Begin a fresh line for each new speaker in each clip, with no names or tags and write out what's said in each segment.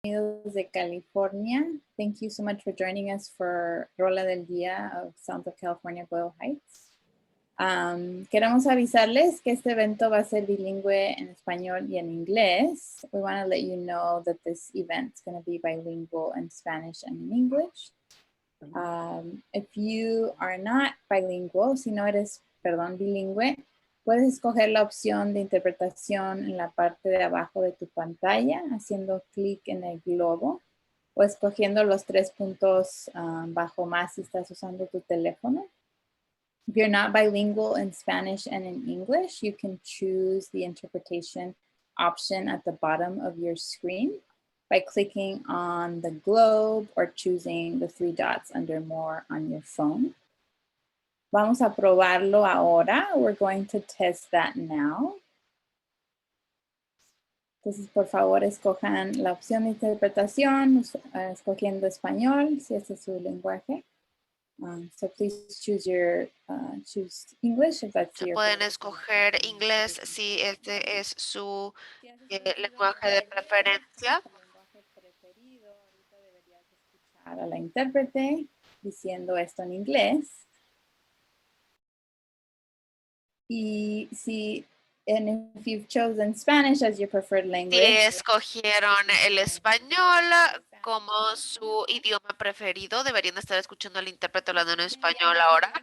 de California. Thank you so much for joining us for Rola del Día of Sounds of California, Boyle Heights. Queremos avisarles que este evento va a ser bilingüe en español y en inglés. We want to let you know that this event is going to be bilingual in Spanish and in English. If you are not bilingual, si no eres, bilingüe, puedes escoger la opción de interpretación en la parte de abajo de tu pantalla, haciendo clic en el globo o escogiendo los 3 puntos bajo más si estás usando tu teléfono. If you're not bilingual in Spanish and in English, you can choose the interpretation option at the bottom of your screen by clicking on the globe or choosing the 3 dots under more on your phone. Vamos a probarlo ahora. We're going to test that now. Entonces, por favor, escojan la opción de interpretación, escogiendo español, si ese es su lenguaje. So please choose English if that's your.
Pueden escoger inglés si este es su lenguaje de preferencia.
Ahorita deberías escuchar a la intérprete diciendo esto en inglés. Y si, and if you've chosen Spanish as your preferred language.
Si escogieron el español como su idioma preferido, deberían estar escuchando al intérprete hablando en español ahora.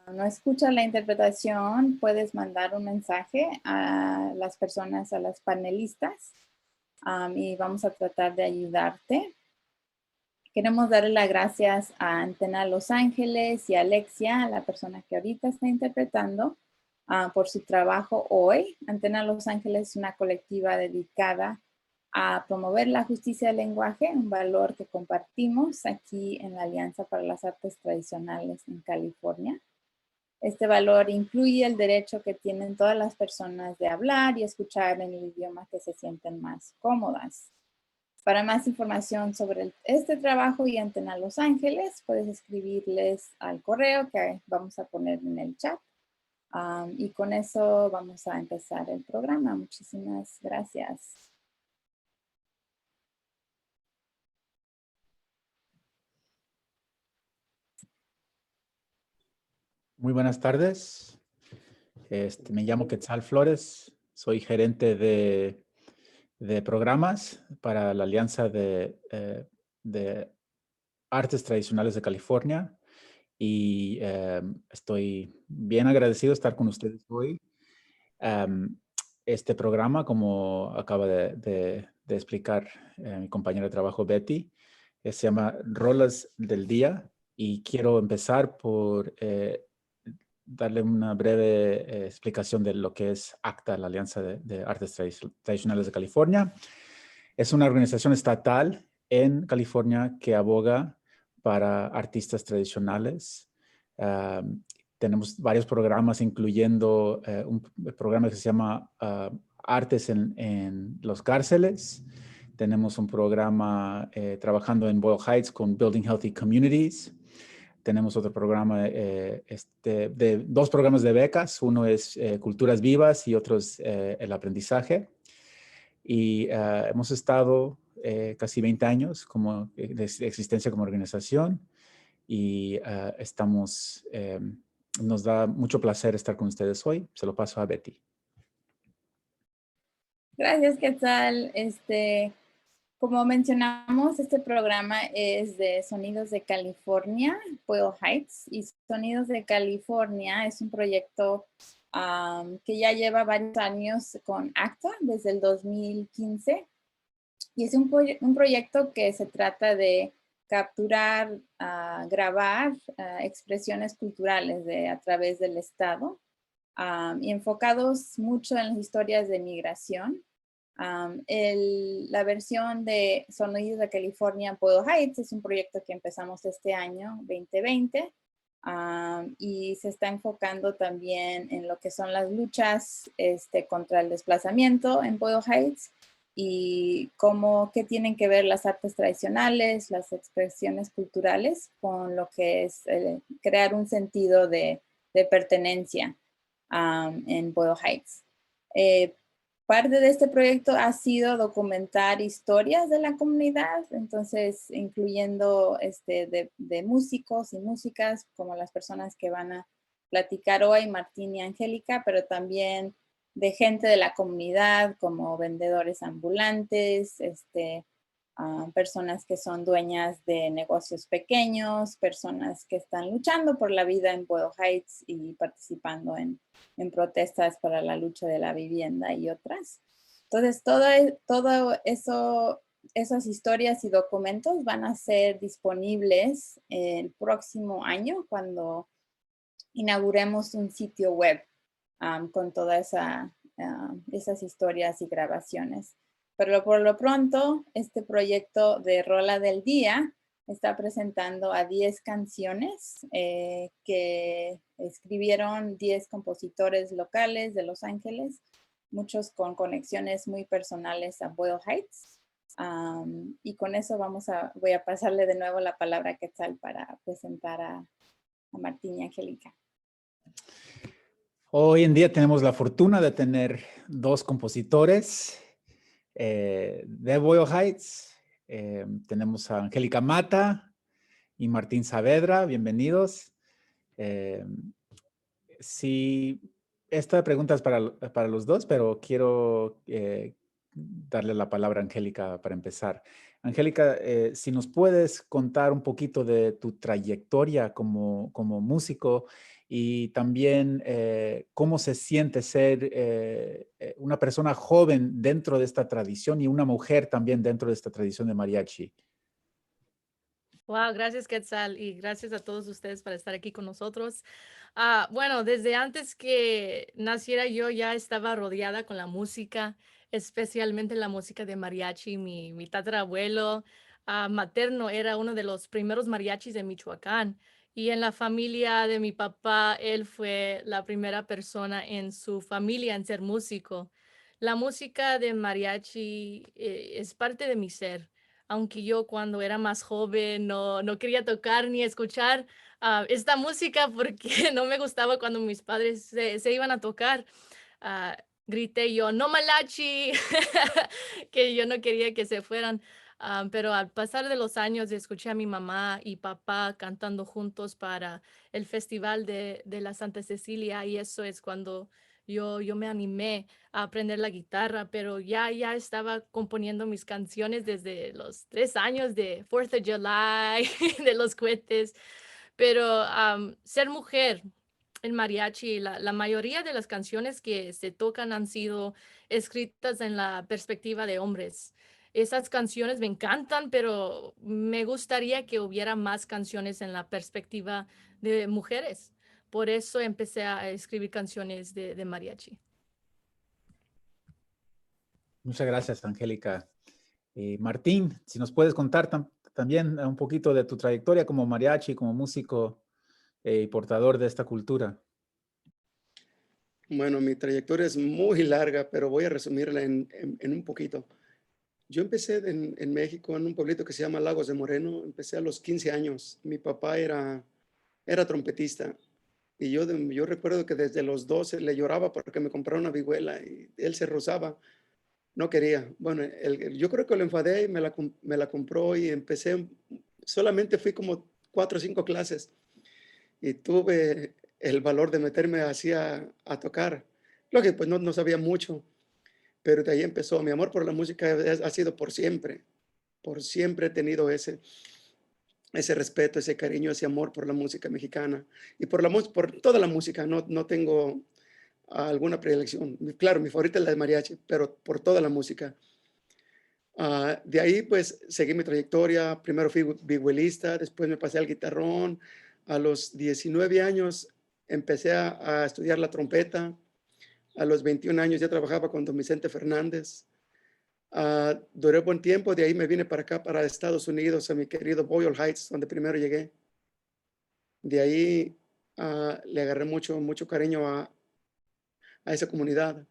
No escucha la interpretación, puedes mandar un mensaje a las personas, a las panelistas, y vamos a tratar de ayudarte. Queremos darle las gracias a Antena Los Ángeles y a Alexia, la persona que ahorita está interpretando, por su trabajo hoy. Antena Los Ángeles es una colectiva dedicada a promover la justicia del lenguaje, un valor que compartimos aquí en la Alianza para las Artes Tradicionales en California. Este valor incluye el derecho que tienen todas las personas de hablar y escuchar en el idioma que se sienten más cómodas. Para más información sobre este trabajo y Antena Los Ángeles, puedes escribirles al correo que vamos a poner en el chat. Y con eso vamos a empezar el programa. Muchísimas gracias.
Muy buenas tardes. Me llamo Quetzal Flores. Soy gerente de programas para la Alianza de Artes Tradicionales de California. Y estoy bien agradecido de estar con ustedes hoy. Este programa, como acaba de explicar mi compañera de trabajo Betty, se llama Rolas del Día. Y quiero empezar por darle una breve explicación de lo que es ACTA, la Alianza de Artes Tradicionales de California. Es una organización estatal en California que aboga para artistas tradicionales. Tenemos varios programas, incluyendo un programa que se llama Artes en los Cárceles. Tenemos un programa trabajando en Boyle Heights con Building Healthy Communities. Tenemos otro programa, de 2 programas de becas. Uno es Culturas Vivas y otro es el aprendizaje. Y hemos estado casi 20 años de existencia como organización. Y nos da mucho placer estar con ustedes hoy. Se lo paso a Betty.
Gracias, Quetzal. Como mencionamos, este programa es de Sonidos de California, Boyle Heights. Y Sonidos de California es un proyecto que ya lleva varios años con ACTA, desde el 2015. Y es un proyecto que se trata de capturar, grabar expresiones culturales a través del Estado, y enfocados mucho en las historias de migración. La versión de Sonidos de California, Boyle Heights, es un proyecto que empezamos este año, 2020, y se está enfocando también en lo que son las luchas contra el desplazamiento en Boyle Heights y qué tienen que ver las artes tradicionales, las expresiones culturales con lo que es crear un sentido de pertenencia en Boyle Heights. parte de este proyecto ha sido documentar historias de la comunidad, entonces incluyendo de músicos y músicas como las personas que van a platicar hoy, Martín y Angélica, pero también de gente de la comunidad como vendedores ambulantes, personas que son dueñas de negocios pequeños, personas que están luchando por la vida en Boyle Heights y participando en protestas para la lucha de la vivienda y otras. Entonces, todo eso, esas historias y documentos van a ser disponibles el próximo año cuando inauguremos un sitio web con todas esas historias y grabaciones. Pero por lo pronto, este proyecto de Rola del Día está presentando a 10 canciones que escribieron 10 compositores locales de Los Ángeles, muchos con conexiones muy personales a Boyle Heights. Y con eso voy a pasarle de nuevo la palabra a Quetzal para presentar a Martín y Angélica.
Hoy en día tenemos la fortuna de tener dos compositores de Boyle Heights. Tenemos a Angélica Mata y Martín Saavedra. Bienvenidos. Sí, esta pregunta es para los dos, pero quiero darle la palabra a Angélica para empezar. Angélica, si nos puedes contar un poquito de tu trayectoria como músico y también cómo se siente ser una persona joven dentro de esta tradición y una mujer también dentro de esta tradición de mariachi.
Wow, gracias Quetzal y gracias a todos ustedes por estar aquí con nosotros. Bueno, desde antes que naciera yo ya estaba rodeada con la música, especialmente la música de mariachi. Mi tatarabuelo materno era uno de los primeros mariachis de Michoacán y en la familia de mi papá, él fue la primera persona en su familia en ser músico. La música de mariachi es parte de mi ser. Aunque yo cuando era más joven no quería tocar ni escuchar esta música porque no me gustaba cuando mis padres se iban a tocar. Grité yo, no malachi, que yo no quería que se fueran. Pero al pasar de los años escuché a mi mamá y papá cantando juntos para el festival de la Santa Cecilia y eso es cuando yo me animé a aprender la guitarra, pero ya estaba componiendo mis canciones desde los 3 años de 4th of July, de los cohetes, pero ser mujer en mariachi, la mayoría de las canciones que se tocan han sido escritas en la perspectiva de hombres. Esas canciones me encantan, pero me gustaría que hubiera más canciones en la perspectiva de mujeres. Por eso empecé a escribir canciones de mariachi.
Muchas gracias, Angélica. Martín, si nos puedes contar también un poquito de tu trayectoria como mariachi, como músico y portador de esta cultura.
Bueno, mi trayectoria es muy larga, pero voy a resumirla en un poquito. Yo empecé en México, en un pueblito que se llama Lagos de Moreno. Empecé a los 15 años. Mi papá era trompetista. Y yo recuerdo que desde los 12 le lloraba porque me comprara una vihuela y él se rozaba. No quería. Bueno, yo creo que lo enfadé y me la compró y empecé. Solamente fui como 4 o 5 clases y tuve el valor de meterme así a tocar. Lo que pues no sabía mucho, pero de ahí empezó. Mi amor por la música ha sido por siempre. Por siempre he tenido ese respeto, ese cariño, ese amor por la música mexicana y por toda la música. No tengo alguna predilección. Claro, mi favorita es la de mariachi, pero por toda la música. De ahí pues seguí mi trayectoria. Primero fui vihuelista, después me pasé al guitarrón. A los 19 años empecé a estudiar la trompeta. A los 21 años ya trabajaba con don Vicente Fernández. Duré buen tiempo, de ahí me vine para acá, para Estados Unidos, a mi querido Boyle Heights, donde primero llegué. De ahí le agarré mucho cariño a esa comunidad.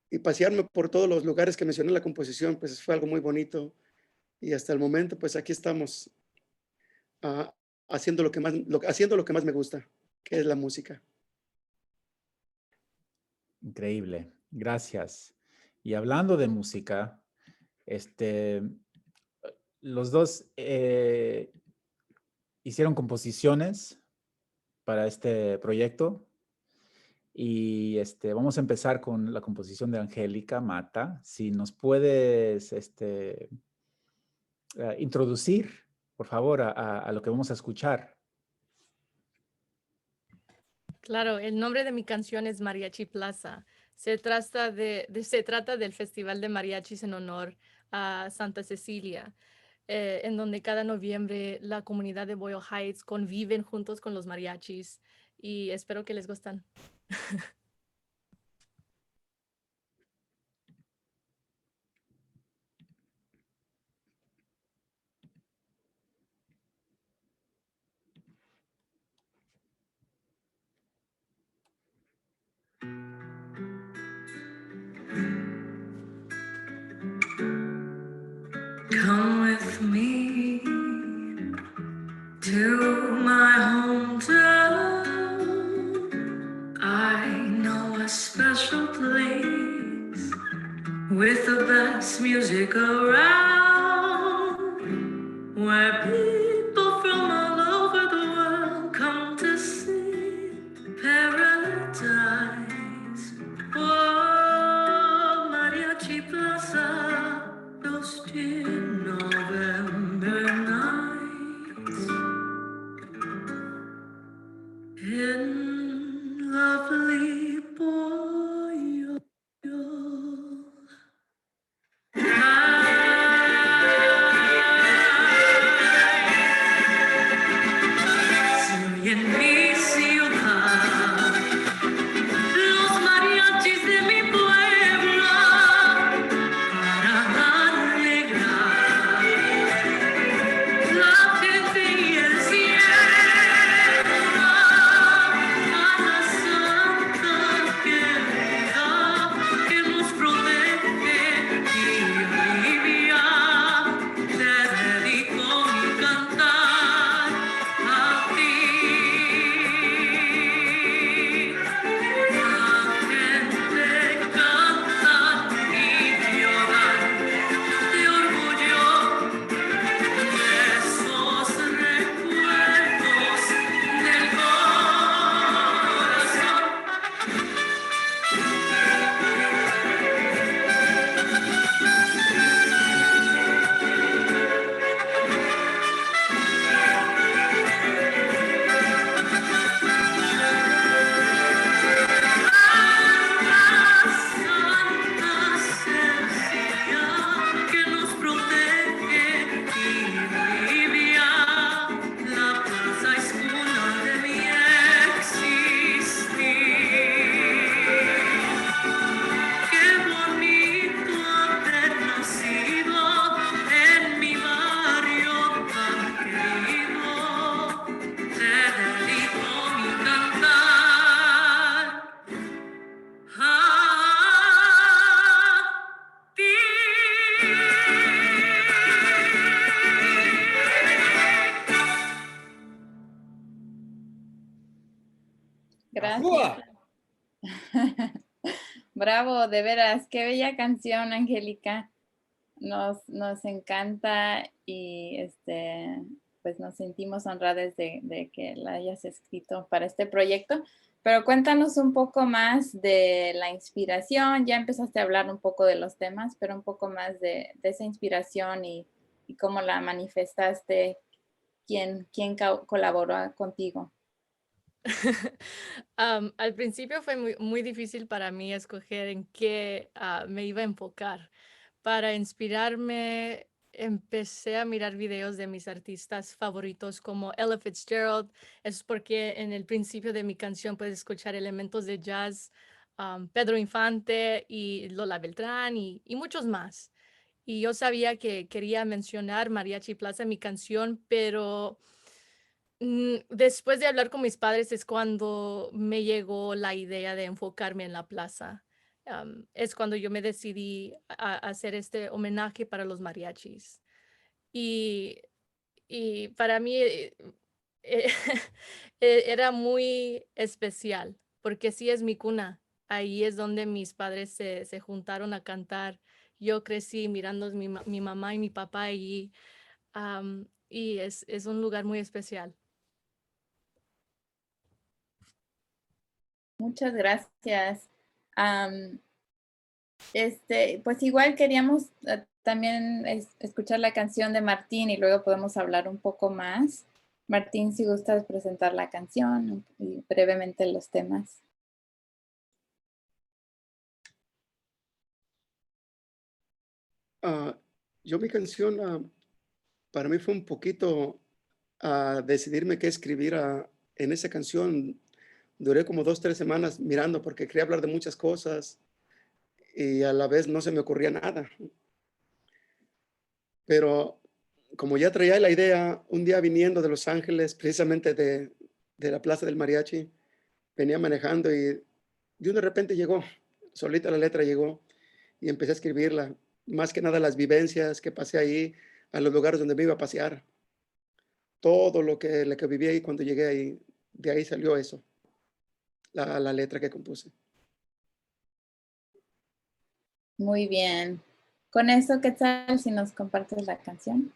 Y pasearme por todos los lugares que mencioné en la composición, pues fue algo muy bonito. Y hasta el momento, pues aquí estamos haciendo lo que más me gusta, que es la música.
Increíble. Gracias. Y hablando de música, los dos hicieron composiciones para este proyecto. Y vamos a empezar con la composición de Angélica Mata. Si nos puedes introducir, por favor, a lo que vamos a escuchar.
Claro, el nombre de mi canción es Mariachi Plaza. Se trata del Festival de Mariachis en honor a Santa Cecilia, en donde cada noviembre la comunidad de Boyle Heights conviven juntos con los mariachis y espero que les gustan.
Come with me to my hometown. I know a special place with the best music around, where people from all over the world come to see paradise. Oh, Mariachi Plaza, those dear November nights in lovely Boyle. Si en mi ciudad los mariachis de mi pueblo para alegrar la gente y el cielo a la santa querida que nos protege y alivia. Te dedico mi cantar a ti. La gente canta y lloran de orgullo de esos recuerdos del corazón. Santa Cecilia que nos protege y alivia. La plaza es cuna de mi existir. Qué bonito haber nacido en mi barrio tan querido. Te dedico mi cantar a ti.
Gracias. Bravo, de veras, qué bella canción, Angélica. Nos encanta y pues nos sentimos honradas de que la hayas escrito para este proyecto. Pero cuéntanos un poco más de la inspiración. Ya empezaste a hablar un poco de los temas, pero un poco más de esa inspiración y cómo la manifestaste, quién colaboró contigo.
Al principio fue muy difícil para mí escoger en qué me iba a enfocar. Para inspirarme, empecé a mirar videos de mis artistas favoritos como Ella Fitzgerald. Es porque en el principio de mi canción puedes escuchar elementos de jazz, Pedro Infante y Lola Beltrán y muchos más. Y yo sabía que quería mencionar Mariachi Plaza en mi canción, pero después de hablar con mis padres es cuando me llegó la idea de enfocarme en la plaza. Es cuando yo me decidí a hacer este homenaje para los mariachis. Y, y para mí eh, era muy especial, porque sí es mi cuna. ahí es donde mis padres se juntaron a cantar. Yo crecí mirando mi mamá y mi papá allí, y es un lugar muy especial.
Muchas gracias. Pues igual queríamos también escuchar la canción de Martín y luego podemos hablar un poco más. Martín, si gustas presentar la canción y brevemente los temas.
Yo mi canción, para mí fue un poquito decidirme qué escribir en esa canción. Duré como 2, 3 semanas mirando porque quería hablar de muchas cosas y a la vez no se me ocurría nada. Pero como ya traía la idea, un día viniendo de Los Ángeles, precisamente de la Plaza del Mariachi, venía manejando y de repente llegó, solita la letra llegó y empecé a escribirla. Más que nada las vivencias que pasé ahí, a los lugares donde me iba a pasear. Todo lo que viví ahí cuando llegué ahí, de ahí salió eso, la letra que compuse.
Muy bien. Con eso, ¿qué tal si nos compartes la canción?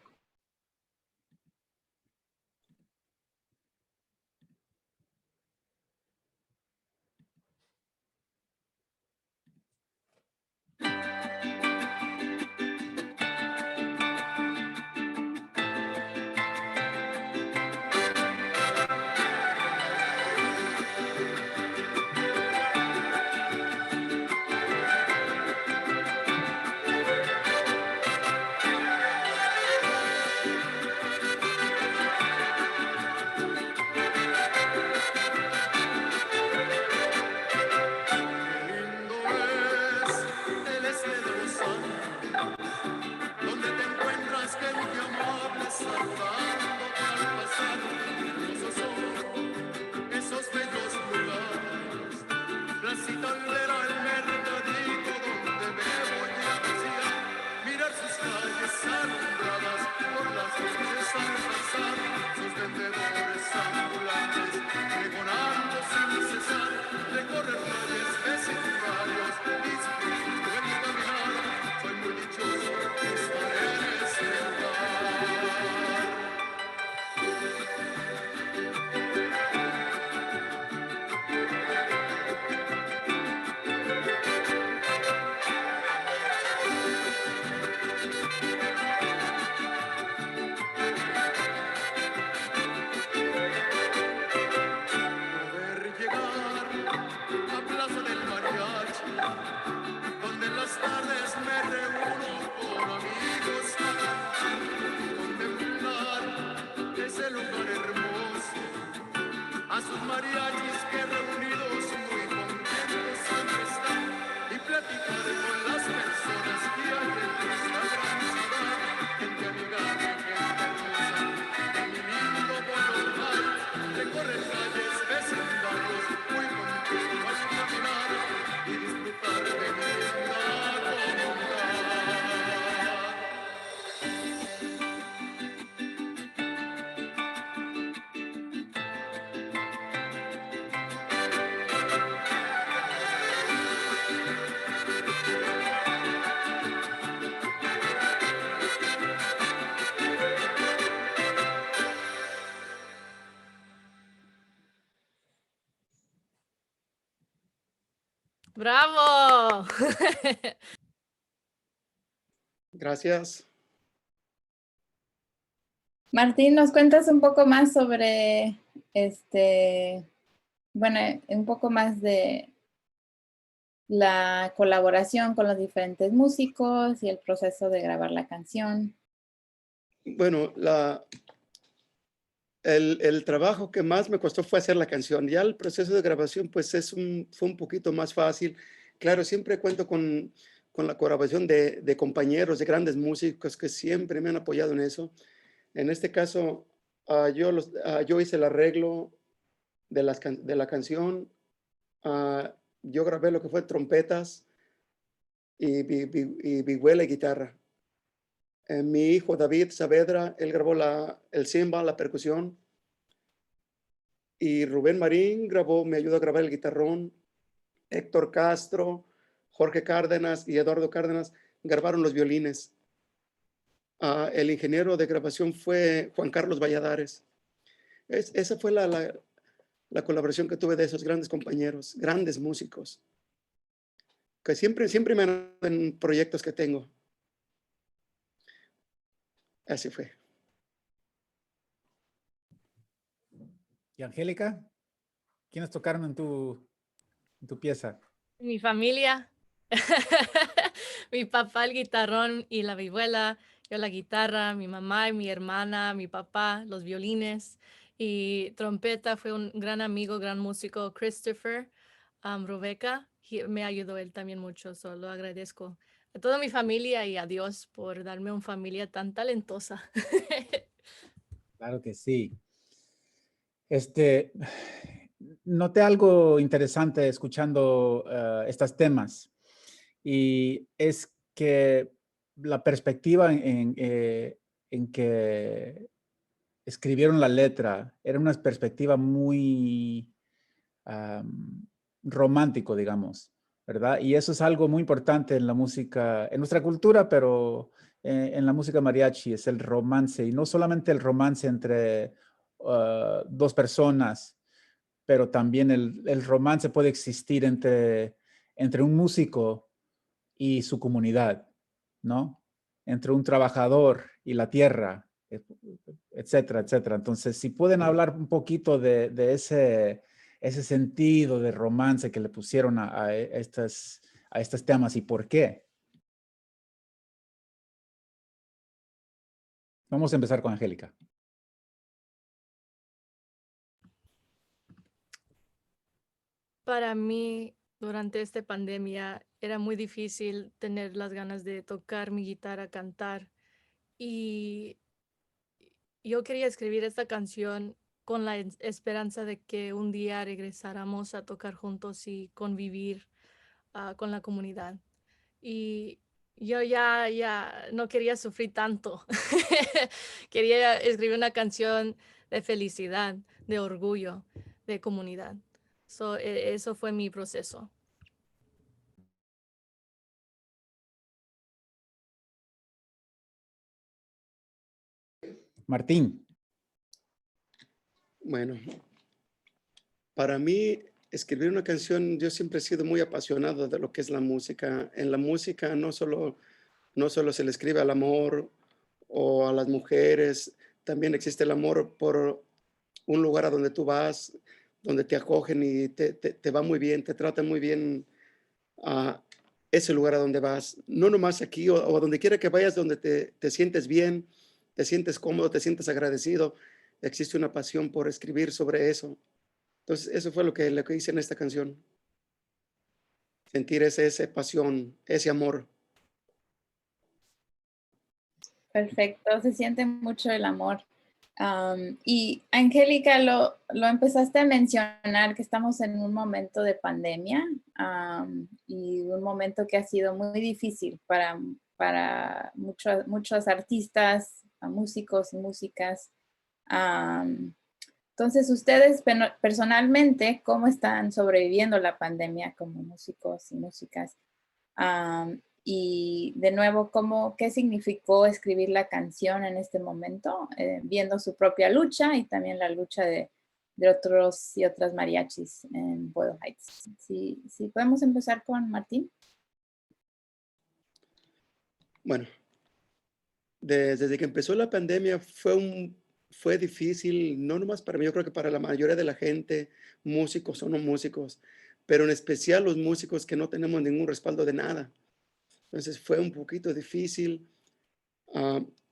¡Bravo!
Gracias.
Martín, ¿nos cuentas un poco más sobre bueno, un poco más de la colaboración con los diferentes músicos y el proceso de grabar la canción?
Bueno, el trabajo que más me costó fue hacer la canción. Ya el proceso de grabación pues fue un poquito más fácil. Claro, siempre cuento con la colaboración de compañeros, de grandes músicos que siempre me han apoyado en eso. En este caso, yo hice el arreglo de la canción. Yo grabé lo que fue trompetas y vihuela y guitarra. Mi hijo David Saavedra, él grabó el cymbal, la percusión. Y Rubén Marín me ayudó a grabar el guitarrón. Héctor Castro, Jorge Cárdenas y Eduardo Cárdenas grabaron los violines. El ingeniero de grabación fue Juan Carlos Valladares. Esa fue la colaboración que tuve de esos grandes compañeros, grandes músicos, que siempre me han en proyectos que tengo. Así fue.
¿Y Angélica? ¿Quiénes tocaron en tu pieza?
Mi familia, mi papá el guitarrón y la vihuela, yo la guitarra, mi mamá y mi hermana, mi papá, los violines y trompeta fue un gran amigo, gran músico, Christopher Robeca, me ayudó él también mucho, solo agradezco a toda mi familia y a Dios por darme una familia tan talentosa.
Claro que sí. Noté algo interesante escuchando estos temas y es que la perspectiva en que escribieron la letra era una perspectiva muy romántico, digamos, ¿verdad? Y eso es algo muy importante en la música, en nuestra cultura, pero en la música mariachi es el romance y no solamente el romance entre dos personas, pero también el romance puede existir entre un músico y su comunidad, ¿no? Entre un trabajador y la tierra, etcétera, etcétera. Entonces, si pueden hablar un poquito de ese sentido de romance que le pusieron a estos temas y por qué. Vamos a empezar con Angélica.
Para mí, durante esta pandemia, era muy difícil tener las ganas de tocar mi guitarra, cantar. Y yo quería escribir esta canción con la esperanza de que un día regresáramos a tocar juntos y convivir con la comunidad. Y yo ya no quería sufrir tanto. Quería escribir una canción de felicidad, de orgullo, de comunidad. Eso fue mi proceso.
Martín.
Bueno, para mí escribir una canción, yo siempre he sido muy apasionado de lo que es la música. En la música no solo se le escribe al amor o a las mujeres, también existe el amor por un lugar a donde tú vas, donde te acogen y te va muy bien, te tratan muy bien a ese lugar a donde vas. No nomás aquí o a donde quiera que vayas, donde te sientes bien, te sientes cómodo, te sientes agradecido. Existe una pasión por escribir sobre eso. Entonces, eso fue lo que hice en esta canción. Sentir esa pasión, ese amor.
Perfecto, se siente mucho el amor. Y Angélica, lo empezaste a mencionar que estamos en un momento de pandemia y un momento que ha sido muy difícil para muchos artistas, músicos y músicas. Entonces, ustedes personalmente, ¿cómo están sobreviviendo la pandemia como músicos y músicas? Y de nuevo, ¿qué significó escribir la canción en este momento? Viendo su propia lucha y también la lucha de otros y otras mariachis en Boyle Heights. Sí, podemos empezar con Martín.
Bueno, desde que empezó la pandemia fue difícil, no nomás para mí, yo creo que para la mayoría de la gente, músicos o no músicos, pero en especial los músicos que no tenemos ningún respaldo de nada. Entonces fue un poquito difícil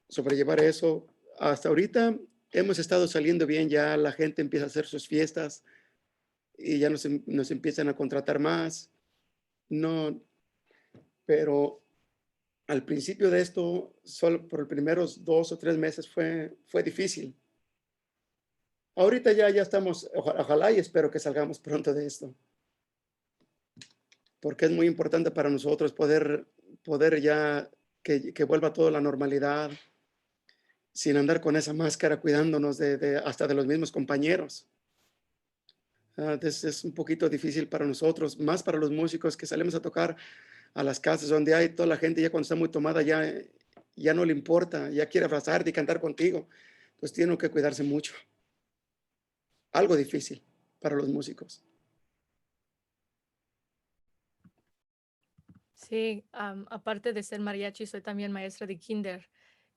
sobrellevar eso. Hasta ahorita hemos estado saliendo bien, ya la gente empieza a hacer sus fiestas y ya nos empiezan a contratar más. No, pero al principio de esto, solo por los primeros 2 o 3 meses fue difícil. Ahorita ya estamos, ojalá y espero que salgamos pronto de esto, porque es muy importante para nosotros poder ya que vuelva toda la normalidad, sin andar con esa máscara cuidándonos hasta de los mismos compañeros. Es un poquito difícil para nosotros, más para los músicos que salimos a tocar a las casas donde hay toda la gente, ya cuando está muy tomada, ya no le importa, ya quiere abrazarte y cantar contigo. Entonces tienen que cuidarse mucho. Algo difícil para los músicos.
Sí, aparte de ser mariachi, soy también maestra de kinder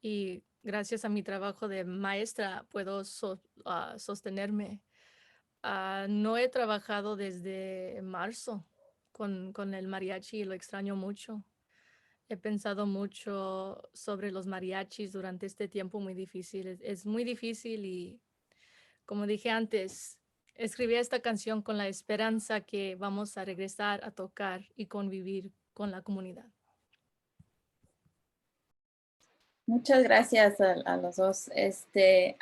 y gracias a mi trabajo de maestra puedo sostenerme. No he trabajado desde marzo con el mariachi y lo extraño mucho. He pensado mucho sobre los mariachis durante este tiempo muy difícil. Es muy difícil y como dije antes, escribí esta canción con la esperanza que vamos a regresar a tocar y convivir con la comunidad.
Muchas gracias a los dos.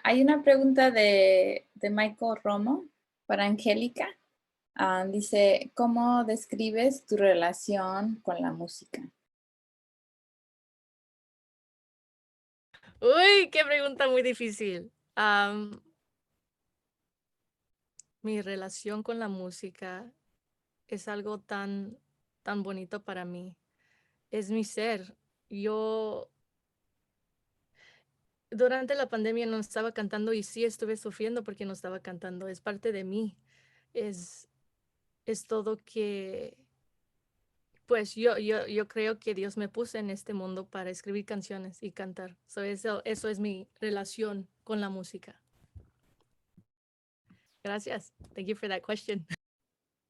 Hay una pregunta de Michael Romo para Angélica. Dice, ¿cómo describes tu relación con la música?
Uy, qué pregunta muy difícil. Mi relación con la música es algo tan bonito para mí. Es mi ser. Yo durante la pandemia no estaba cantando y sí estuve sufriendo porque no estaba cantando. Es parte de mí. Es todo que, pues yo creo que Dios me puso en este mundo para escribir canciones y cantar. Eso es mi relación con la música. Gracias. Thank you for that question.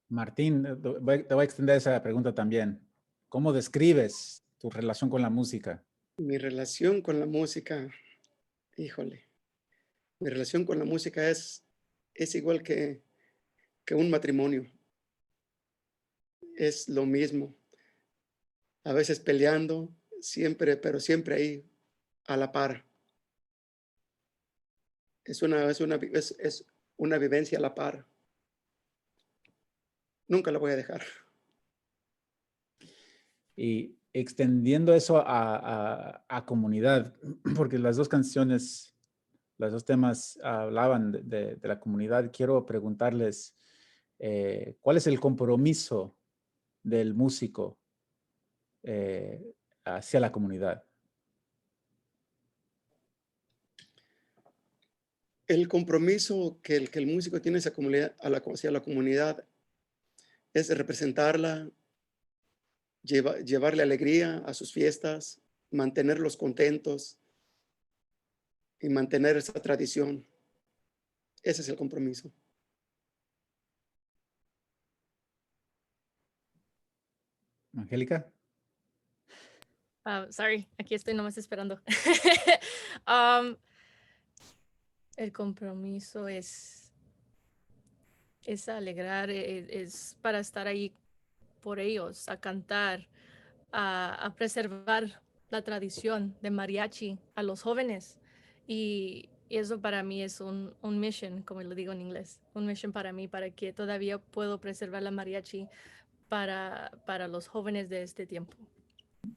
Martín, te voy a extender esa pregunta también. ¿Cómo describes tu relación con la música?
Mi relación con la música, híjole, mi relación con la música es igual que un matrimonio. Es lo mismo. A veces peleando, siempre, pero siempre ahí, a la par. Es una vivencia a la par. Nunca la voy a dejar.
Y extendiendo eso a comunidad, porque las dos canciones, los dos temas hablaban de la comunidad, quiero preguntarles, ¿cuál es el compromiso del músico hacia la comunidad?
El compromiso que el músico tiene hacia la comunidad es representarla, llevarle alegría a sus fiestas, mantenerlos contentos y mantener esa tradición. Ese es el compromiso.
Angélica.
Sorry, aquí estoy nomás esperando. El compromiso es alegrar, es para estar ahí por ellos, a cantar, a preservar la tradición de mariachi a los jóvenes. Y eso para mí es un mission, como lo digo en inglés, un mission para mí, para que todavía puedo preservar la mariachi para los jóvenes de este tiempo.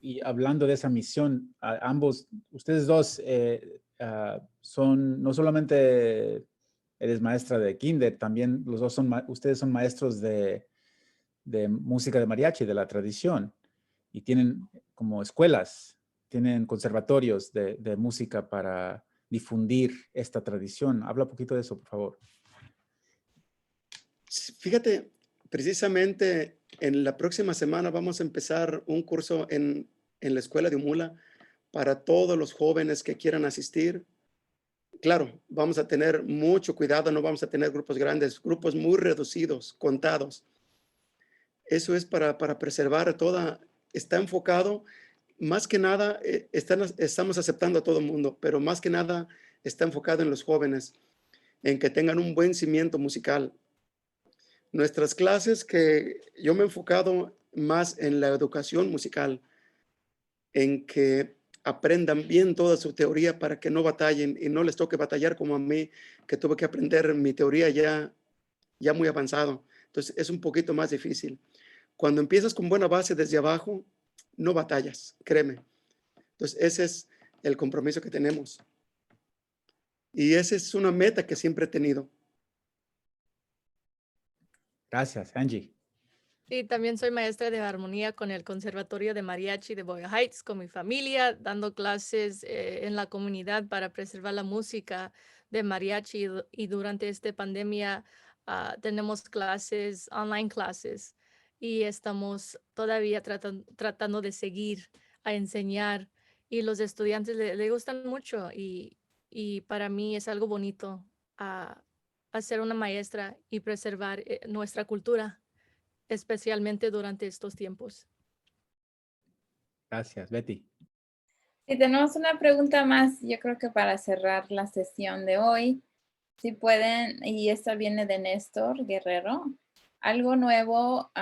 Y hablando de esa misión, ambos, ustedes dos son, no solamente eres maestra de kinder, también los dos ustedes son maestros de música de mariachi, de la tradición, y tienen como escuelas, tienen conservatorios de música para difundir esta tradición. Habla un poquito de eso, por favor.
Fíjate, precisamente en la próxima semana vamos a empezar un curso en la escuela de Umula para todos los jóvenes que quieran asistir. Claro, vamos a tener mucho cuidado, no vamos a tener grupos grandes, grupos muy reducidos, contados. Eso es para preservar está enfocado, más que nada, estamos aceptando a todo el mundo, pero más que nada está enfocado en los jóvenes, en que tengan un buen cimiento musical. Nuestras clases, que yo me he enfocado más en la educación musical, en que aprendan bien toda su teoría para que no batallen y no les toque batallar como a mí, que tuve que aprender mi teoría ya muy avanzado. Entonces es un poquito más difícil. Cuando empiezas con buena base desde abajo, no batallas, créeme. Entonces ese es el compromiso que tenemos. Y esa es una meta que siempre he tenido.
Gracias, Angie.
Y también soy maestra de armonía con el Conservatorio de Mariachi de Boyle Heights, con mi familia, dando clases en la comunidad para preservar la música de mariachi. Y durante esta pandemia tenemos clases, online clases, y estamos todavía tratando de seguir a enseñar. Y los estudiantes le gustan mucho y para mí es algo bonito ser una maestra y preservar nuestra cultura, especialmente durante estos tiempos.
Gracias, Betty.
Y tenemos una pregunta más, yo creo que para cerrar la sesión de hoy, si pueden, y esta viene de Néstor Guerrero, algo nuevo,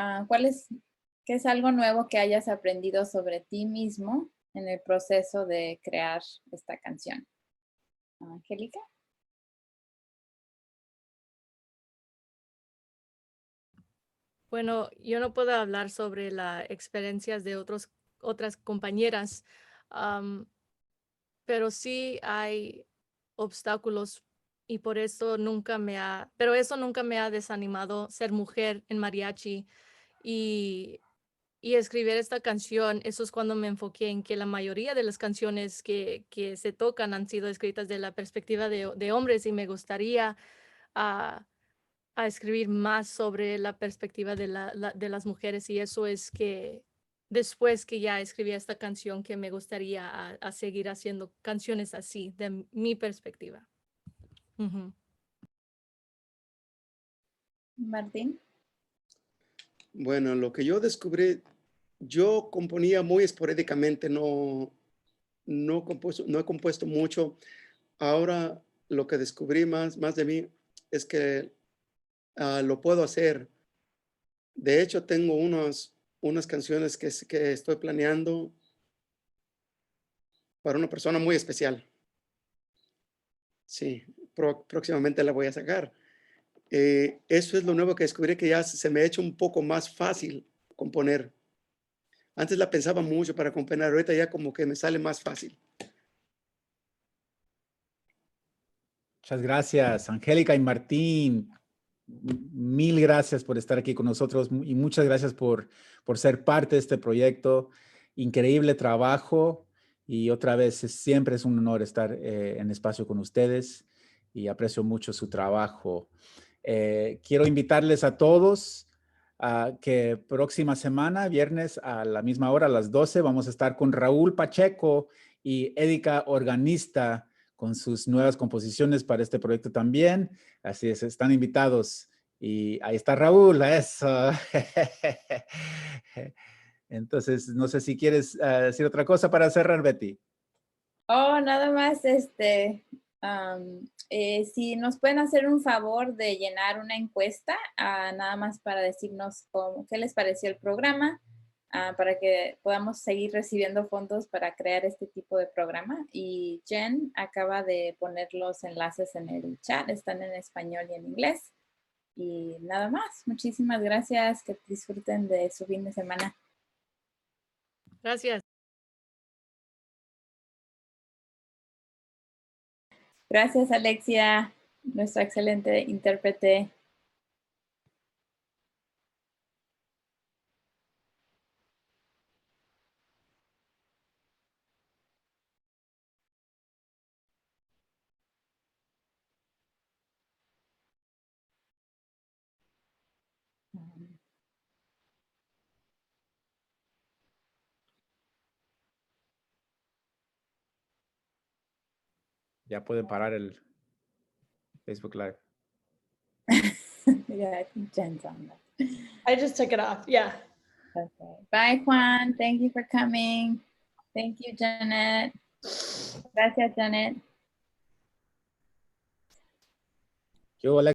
¿qué es algo nuevo que hayas aprendido sobre ti mismo en el proceso de crear esta canción? Angélica.
Bueno, yo no puedo hablar sobre las experiencias de otras compañeras, pero sí hay obstáculos y por eso pero eso nunca me ha desanimado ser mujer en mariachi y, y escribir esta canción. Eso es cuando me enfoqué en que la mayoría de las canciones que se tocan han sido escritas de la perspectiva de hombres y me gustaría a escribir más sobre la perspectiva de las mujeres y eso es que después que ya escribí esta canción que me gustaría a seguir haciendo canciones así de mi perspectiva. Ujú.
Martín.
Bueno, lo que yo descubrí, yo componía muy esporádicamente, no he compuesto mucho. Ahora lo que descubrí más de mí es que lo puedo hacer. De hecho, tengo unas canciones que estoy planeando para una persona muy especial. Sí, próximamente la voy a sacar. Eso es lo nuevo que descubrí, que ya se me ha hecho un poco más fácil componer. Antes la pensaba mucho para componer, ahorita ya como que me sale más fácil.
Muchas gracias, Angélica y Martín. Mil gracias por estar aquí con nosotros y muchas gracias por ser parte de este proyecto. Increíble trabajo y otra vez siempre es un honor estar en espacio con ustedes y aprecio mucho su trabajo. Quiero invitarles a todos a que próxima semana, viernes a la misma hora, a las 12, vamos a estar con Raúl Pacheco y Édica Organista con sus nuevas composiciones para este proyecto también. Así es, están invitados. Y ahí está Raúl, eso. Entonces, no sé si quieres decir otra cosa para cerrar, Betty.
Oh, nada más, si nos pueden hacer un favor de llenar una encuesta, nada más para decirnos qué les pareció el programa, para que podamos seguir recibiendo fondos para crear este tipo de programa. Y Jen acaba de poner los enlaces en el chat, están en español y en inglés. Y nada más, muchísimas gracias, que disfruten de su fin de semana.
Gracias.
Gracias, Alexia, nuestra excelente intérprete.
Ya pueden parar el Facebook Live.
Yeah, I think Jen's on that.
I just took it off. Yeah.
Okay. Bye, Juan. Thank you for coming. Thank you, Janet. Gracias, Janet.
Yo, Alex.